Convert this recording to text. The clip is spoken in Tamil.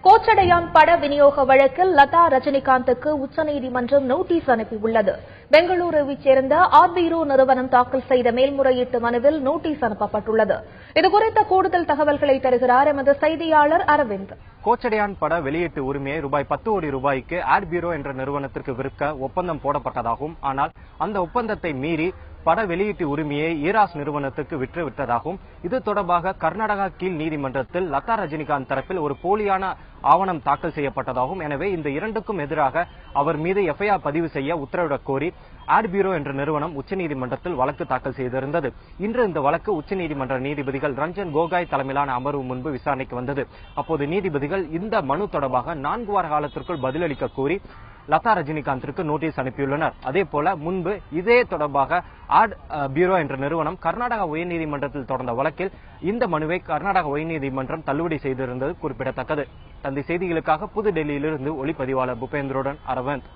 கோச்சடையான் பட விநியோக வழக்கில் லதா ரஜினிகாந்துக்கு உச்சநீதிமன்றம் நோட்டீஸ் அனுப்பியுள்ளது. பெங்களூருவைச் சேர்ந்த ஆர்பீரோ நிறுவனம் தாக்கல் செய்த மேல்முறையீட்டு மனுவில் நோட்டீஸ் அனுப்பப்பட்டுள்ளது. இதுகுறித்த கூடுதல் தகவல்களை தருகிறார் எமது செய்தியாளர் அரவிந்த். கோச்சடையான் பட வெளியீட்டு உரிமையை ரூபாய் 10 கோடி ரூபாய்க்கு ஆர்பீரோ என்ற நிறுவனத்திற்கு விற்க ஒப்பந்தம் போடப்பட்டதாகவும், ஆனால் அந்த ஒப்பந்தத்தை மீறி பட வெளியீட்டு உரிமையை ஈராஸ் நிறுவனத்துக்கு விற்றதாகவும், இது தொடர்பாக கர்நாடகா கீழ் நீதிமன்றத்தில் லதா ரஜினிகாந்த் தரப்பில் ஒரு போலியான ஆவணம் தாக்கல் செய்யப்பட்டதாகவும், எனவே இந்த இரண்டுக்கும் எதிராக அவர் மீது எஃப்ஐஆர் பதிவு செய்ய உத்தரவிடக் கோரி ஆர்பீரோ என்ற நிறுவனம் உச்சநீதிமன்றத்தில் வழக்கு தாக்கல் செய்திருந்தது. இன்று இந்த வழக்கு உச்சநீதிமன்ற நீதிபதிகள் ரஞ்சன் கோகாய் தலைமையிலான அமர்வு முன்பு விசாரணைக்கு வந்தது. அப்போது நீதிபதிகள் இந்த மனு தொடர்பாக 4 வார காலத்திற்குள் பதிலளிக்க கோரி லதா ரஜினிகாந்திற்கு நோட்டீஸ் அனுப்பியுள்ளனர். அதே போல முன்பு இதே தொடர்பாக ஆர்பீரோ என்ற நிறுவனம் கர்நாடகா உயர்நீதிமன்றத்தில் தொடர்ந்த வழக்கில் இந்த மனுவை கர்நாடக உயர்நீதிமன்றம் தள்ளுபடி செய்திருந்தது குறிப்பிடத்தக்கது. தந்தை செய்திகளுக்காக புதுடெல்லியிலிருந்து ஒளிப்பதிவாளர் பூபேந்திரோடன் அரவிந்த்.